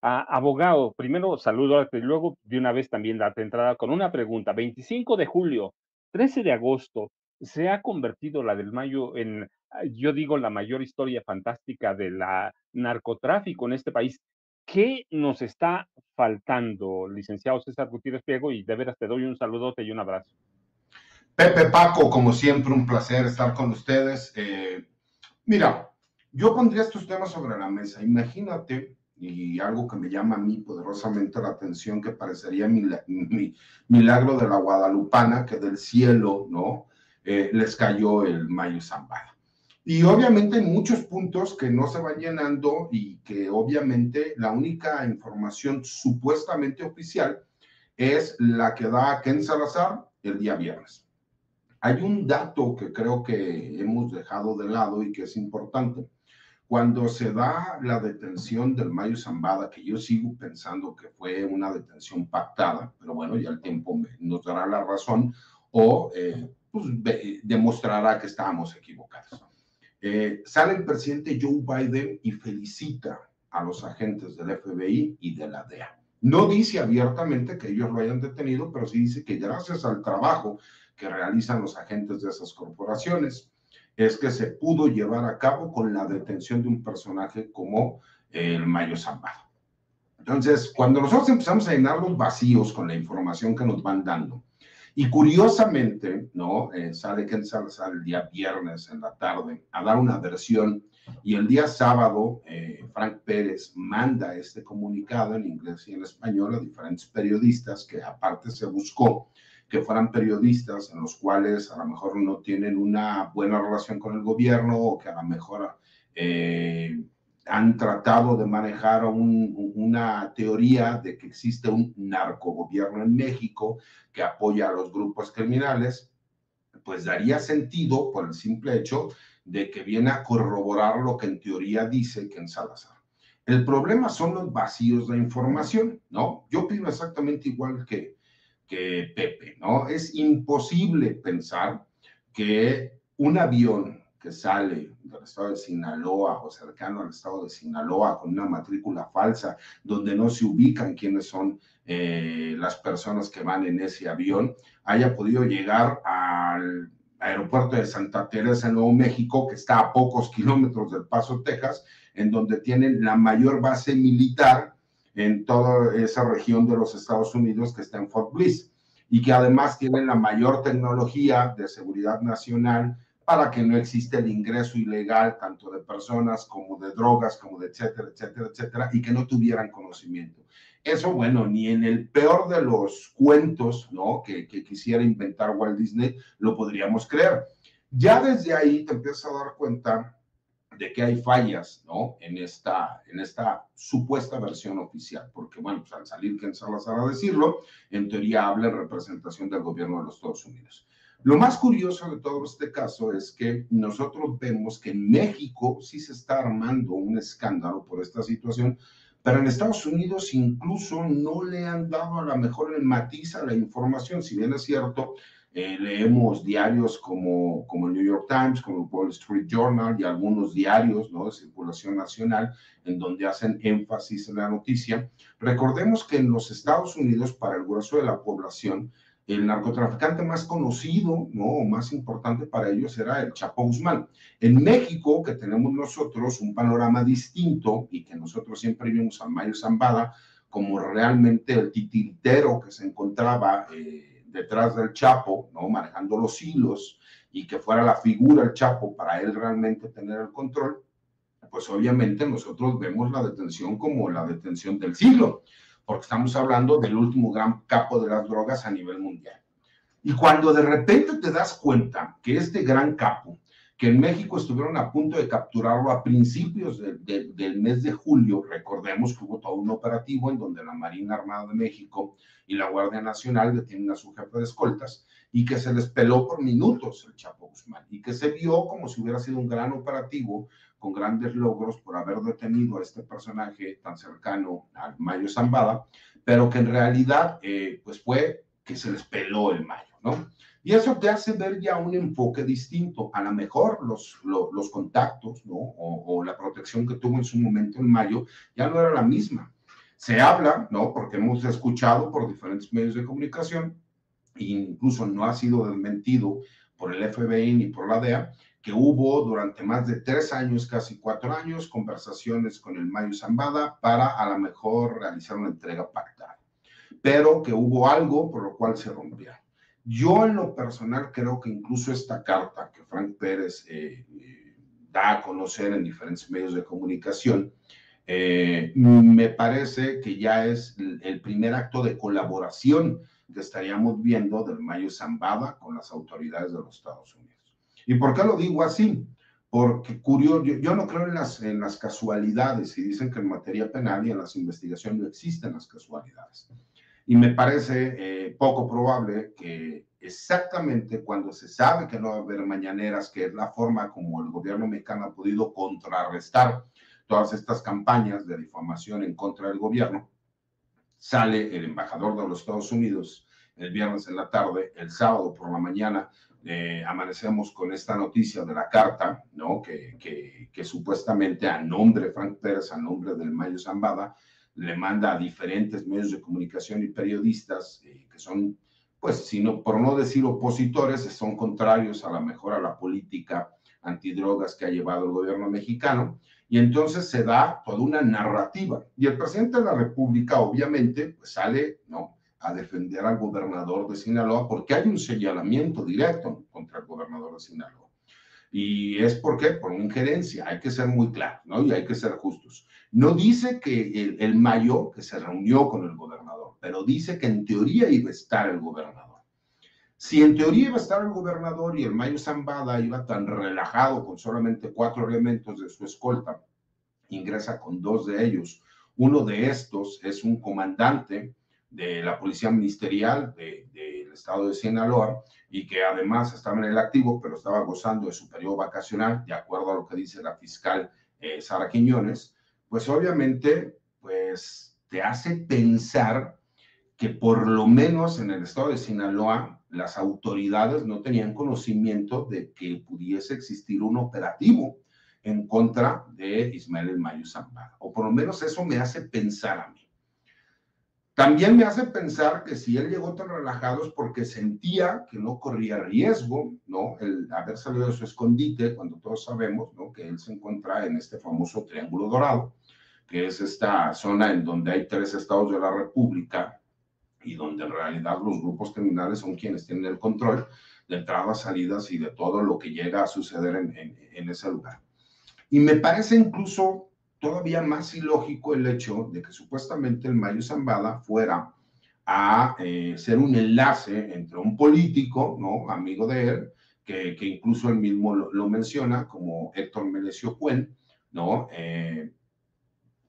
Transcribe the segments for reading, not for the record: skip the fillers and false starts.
Abogado, primero saludo y luego de una vez también date entrada con una pregunta. 25 de julio, 13 de agosto, se ha convertido la del Mayo en, yo digo, la mayor historia fantástica de la narcotráfico en este país. ¿Qué nos está faltando, licenciado César Gutiérrez Priego? Y de veras te doy un saludote y un abrazo. Pepe, Paco, como siempre, un placer estar con ustedes. Mira, yo pondría estos temas sobre la mesa. Imagínate, y algo que me llama a mí poderosamente la atención, que parecería milagro de la Guadalupana, que del cielo, ¿no? Les cayó el Mayo Zambada. Y obviamente hay muchos puntos que no se van llenando y que obviamente la única información supuestamente oficial es la que da Ken Salazar el día viernes. Hay un dato que creo que hemos dejado de lado y que es importante. Cuando se da la detención del Mayo Zambada, que yo sigo pensando que fue una detención pactada, pero bueno, ya el tiempo nos dará la razón o pues, demostrará que estábamos equivocados. Sale el presidente Joe Biden y felicita a los agentes del FBI y de la DEA. No dice abiertamente que ellos lo hayan detenido, pero sí dice que gracias al trabajo que realizan los agentes de esas corporaciones es que se pudo llevar a cabo con la detención de un personaje como el Mayo Zambada. Entonces, cuando nosotros empezamos a llenar los vacíos con la información que nos van dando, y curiosamente, ¿no? Sale Ken Salazar el día viernes en la tarde a dar una versión y el día sábado Frank Pérez manda este comunicado en inglés y en español a diferentes periodistas que aparte se buscó que fueran periodistas en los cuales a lo mejor no tienen una buena relación con el gobierno o que a lo mejor han tratado de manejar una teoría de que existe un narcogobierno en México que apoya a los grupos criminales, pues daría sentido por el simple hecho de que viene a corroborar lo que en teoría dice Ken Salazar. El problema son los vacíos de información, ¿no? Yo opino exactamente igual que Pepe, ¿no? Es imposible pensar que un avión que sale del estado de Sinaloa o cercano al estado de Sinaloa con una matrícula falsa, donde no se ubican quiénes son las personas que van en ese avión, haya podido llegar al aeropuerto de Santa Teresa en Nuevo México, que está a pocos kilómetros del Paso, Texas, en donde tienen la mayor base militar en toda esa región de los Estados Unidos que está en Fort Bliss y que además tienen la mayor tecnología de seguridad nacional para que no exista el ingreso ilegal tanto de personas como de drogas, como de etcétera, etcétera, etcétera, y que no tuvieran conocimiento. Eso, bueno, ni en el peor de los cuentos, ¿no? que quisiera inventar Walt Disney, lo podríamos creer. Ya desde ahí te empiezas a dar cuenta de que hay fallas, ¿no? En esta supuesta versión oficial, porque, bueno, pues al salir Ken Salazar a decirlo, en teoría habla en representación del gobierno de los Estados Unidos. Lo más curioso de todo este caso es que nosotros vemos que en México sí se está armando un escándalo por esta situación, pero en Estados Unidos incluso no le han dado a lo mejor el matiz a la información, si bien es cierto, leemos diarios como el New York Times, como el Wall Street Journal y algunos diarios, ¿no? De circulación nacional en donde hacen énfasis en la noticia. Recordemos que en los Estados Unidos, para el grueso de la población, el narcotraficante más conocido, ¿no? O más importante para ellos era el Chapo Guzmán. En México, que tenemos nosotros un panorama distinto y que nosotros siempre vimos a Mayo Zambada como realmente el titiritero que se encontraba detrás del Chapo, ¿no? Manejando los hilos y que fuera la figura el Chapo para él realmente tener el control, pues obviamente nosotros vemos la detención como la detención del siglo, porque estamos hablando del último gran capo de las drogas a nivel mundial. Y cuando de repente te das cuenta que este gran capo, que en México estuvieron a punto de capturarlo a principios del mes de julio, recordemos que hubo todo un operativo en donde la Marina Armada de México y la Guardia Nacional detienen a su jefe de escoltas y que se les peló por minutos el Chapo Guzmán y que se vio como si hubiera sido un gran operativo con grandes logros por haber detenido a este personaje tan cercano al Mayo Zambada, pero que en realidad pues fue que se les peló el Mayo, ¿no? Y eso te hace ver ya un enfoque distinto. A lo mejor los contactos, ¿no? O la protección que tuvo en su momento en Mayo ya no era la misma. Se habla, ¿no? Porque hemos escuchado por diferentes medios de comunicación, e incluso no ha sido desmentido por el FBI ni por la DEA, que hubo durante más de 3 años, casi 4 años, conversaciones con el Mayo Zambada para a lo mejor realizar una entrega pactada, pero que hubo algo por lo cual se rompía. Yo en lo personal creo que incluso esta carta que Frank Pérez da a conocer en diferentes medios de comunicación, me parece que ya es el primer acto de colaboración que estaríamos viendo del Mayo Zambada con las autoridades de los Estados Unidos. ¿Y por qué lo digo así? Porque curioso, yo no creo en las casualidades, y dicen que en materia penal y en las investigaciones no existen las casualidades. Y me parece poco probable que exactamente cuando se sabe que no va a haber mañaneras, que es la forma como el gobierno mexicano ha podido contrarrestar todas estas campañas de difamación en contra del gobierno, sale el embajador de los Estados Unidos el viernes en la tarde, el sábado por la mañana amanecemos con esta noticia de la carta, ¿no? Que supuestamente a nombre de Frank Pérez, a nombre del Mayo Zambada, le manda a diferentes medios de comunicación y periodistas que son, pues, sino, por no decir opositores, son contrarios a la mejor a la política antidrogas que ha llevado el gobierno mexicano, y entonces se da toda una narrativa. Y el presidente de la República, obviamente, pues sale, ¿no?, a defender al gobernador de Sinaloa porque hay un señalamiento directo contra el gobernador de Sinaloa. Y es porque por una injerencia, hay que ser muy claros, ¿no? Y hay que ser justos. No dice que el Mayo, que se reunió con el gobernador, pero dice que en teoría iba a estar el gobernador. Si en teoría iba a estar el gobernador y el Mayo Zambada iba tan relajado con solamente 4 elementos de su escolta, ingresa con 2 de ellos. Uno de estos es un comandante de la Policía Ministerial del estado de Sinaloa y que además estaba en el activo, pero estaba gozando de su periodo vacacional, de acuerdo a lo que dice la fiscal Sara Quiñones, pues obviamente pues te hace pensar que por lo menos en el estado de Sinaloa las autoridades no tenían conocimiento de que pudiese existir un operativo en contra de Ismael El Mayo Zambada, o por lo menos eso me hace pensar a mí. También me hace pensar que si él llegó tan relajado es porque sentía que no corría riesgo, ¿no?, el haber salido de su escondite, cuando todos sabemos, ¿no?, que él se encuentra en este famoso Triángulo Dorado, que es esta zona en donde hay 3 estados de la República y donde en realidad los grupos criminales son quienes tienen el control de entradas, salidas y de todo lo que llega a suceder en ese lugar. Y me parece incluso todavía más ilógico el hecho de que supuestamente el Mayo Zambada fuera a ser un enlace entre un político, ¿no?, amigo de él, que incluso él mismo lo menciona, como Héctor Melesio Cuen, ¿no?,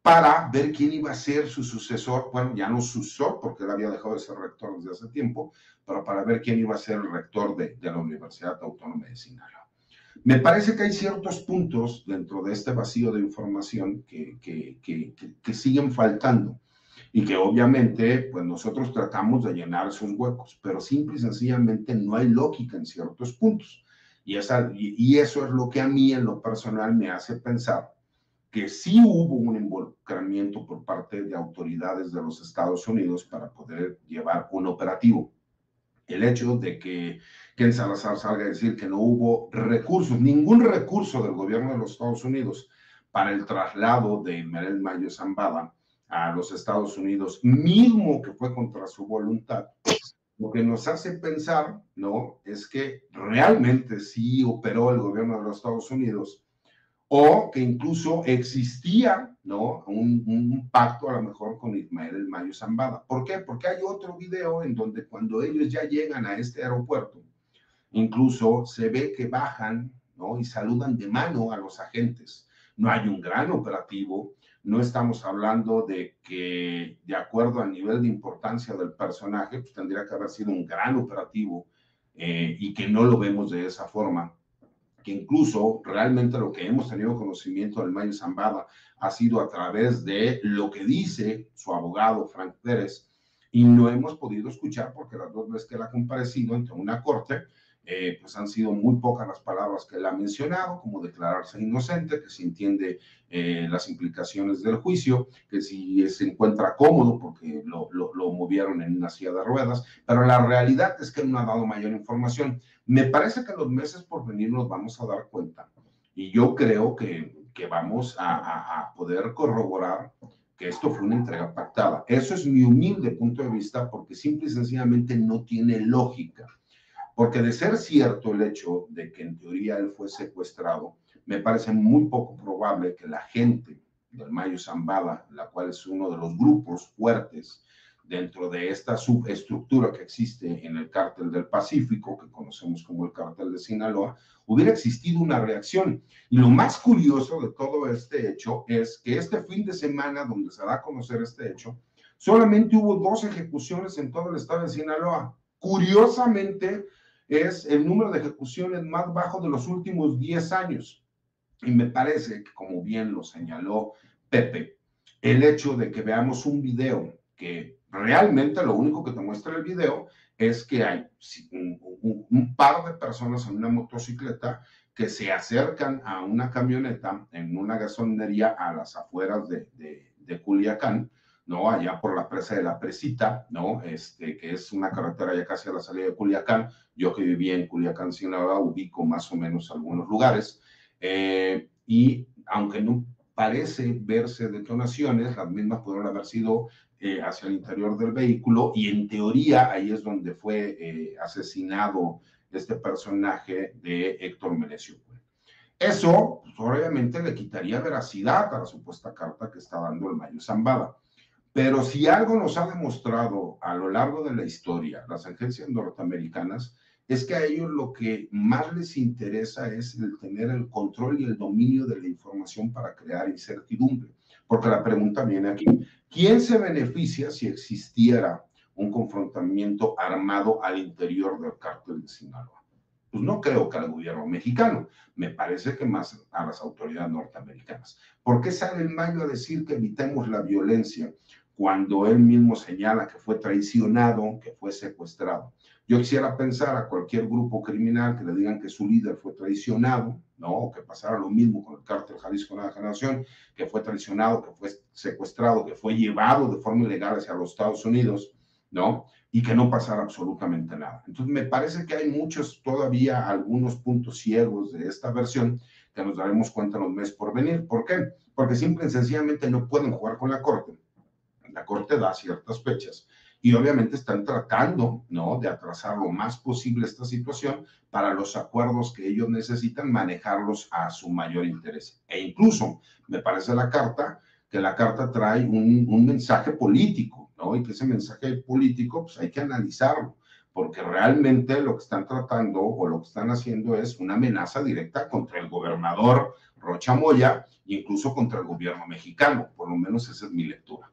para ver quién iba a ser su sucesor, bueno, ya no sucesor, porque él había dejado de ser rector desde hace tiempo, pero para ver quién iba a ser el rector de la Universidad Autónoma de Sinaloa. Me parece que hay ciertos puntos dentro de este vacío de información que siguen faltando y que obviamente pues nosotros tratamos de llenar esos huecos, pero simple y sencillamente no hay lógica en ciertos puntos. Y eso es lo que a mí en lo personal me hace pensar que sí hubo un involucramiento por parte de autoridades de los Estados Unidos para poder llevar un operativo. El hecho de que Ken Salazar salga a decir que no hubo recursos, ningún recurso del gobierno de los Estados Unidos para el traslado de Ismael Mayo Zambada a los Estados Unidos, mismo que fue contra su voluntad, lo que nos hace pensar, ¿no?, es que realmente sí operó el gobierno de los Estados Unidos, o que incluso existía, ¿no?, un pacto a lo mejor con Ismael El Mayo Zambada. ¿Por qué? Porque hay otro video en donde cuando ellos ya llegan a este aeropuerto, incluso se ve que bajan, ¿no?, y saludan de mano a los agentes. No hay un gran operativo, no estamos hablando de que, de acuerdo al nivel de importancia del personaje, pues tendría que haber sido un gran operativo y que no lo vemos de esa forma, que incluso realmente lo que hemos tenido conocimiento del Mayo Zambada ha sido a través de lo que dice su abogado, Frank Pérez, y no hemos podido escuchar porque las 2 veces que él ha comparecido ante una corte, pues han sido muy pocas las palabras que él ha mencionado, como declararse inocente, que se entiende las implicaciones del juicio, que si se encuentra cómodo porque lo movieron en una silla de ruedas, pero la realidad es que no ha dado mayor información. Me parece que en los meses por venir nos vamos a dar cuenta y yo creo que vamos a poder corroborar que esto fue una entrega pactada. Eso es mi humilde punto de vista porque simple y sencillamente no tiene lógica. Porque de ser cierto el hecho de que en teoría él fue secuestrado, me parece muy poco probable que la gente del Mayo Zambada, la cual es uno de los grupos fuertes dentro de esta subestructura que existe en el cártel del Pacífico, que conocemos como el cártel de Sinaloa, hubiera existido una reacción. Y lo más curioso de todo este hecho es que este fin de semana, donde se da a conocer este hecho, solamente hubo 2 ejecuciones en todo el estado de Sinaloa. Curiosamente, es el número de ejecuciones más bajo de los últimos 10 años. Y me parece que, como bien lo señaló Pepe, el hecho de que veamos un video que realmente lo único que te muestra el video es que hay un par de personas en una motocicleta que se acercan a una camioneta en una gasolinería a las afueras de Culiacán, ¿no? Allá por la presa de la Presita, ¿no? Que es una carretera ya casi a la salida de Culiacán. Yo que viví en Culiacán, Sinaloa, ubico más o menos algunos lugares. Y aunque no parece verse detonaciones, las mismas pudieron haber sido hacia el interior del vehículo y en teoría ahí es donde fue asesinado este personaje de Héctor Melesio. Eso, pues, obviamente le quitaría veracidad a la supuesta carta que está dando el Mayo Zambada. Pero si algo nos ha demostrado a lo largo de la historia las agencias norteamericanas, es que a ellos lo que más les interesa es el tener el control y el dominio de la información para crear incertidumbre. Porque la pregunta viene aquí, ¿quién se beneficia si existiera un confrontamiento armado al interior del cártel de Sinaloa? Pues no creo que al gobierno mexicano, me parece que más a las autoridades norteamericanas. ¿Por qué sale el Mayo a decir que evitemos la violencia cuando él mismo señala que fue traicionado, que fue secuestrado? Yo quisiera pensar a cualquier grupo criminal que le digan que su líder fue traicionado, ¿no? O que pasara lo mismo con el cártel Jalisco Nueva Generación, que fue traicionado, que fue secuestrado, que fue llevado de forma ilegal hacia los Estados Unidos, ¿no? Y que no pasara absolutamente nada. Entonces me parece que hay muchos, todavía algunos puntos ciegos de esta versión que nos daremos cuenta en los meses por venir. ¿Por qué? Porque simple y sencillamente no pueden jugar con la Corte. La Corte da ciertas fechas y obviamente están tratando, ¿no?, de atrasar lo más posible esta situación para los acuerdos que ellos necesitan, manejarlos a su mayor interés. E incluso me parece que la carta trae un mensaje político, ¿no? Y que ese mensaje político, pues hay que analizarlo, porque realmente lo que están tratando o lo que están haciendo es una amenaza directa contra el gobernador Rocha Moya e incluso contra el gobierno mexicano, por lo menos esa es mi lectura.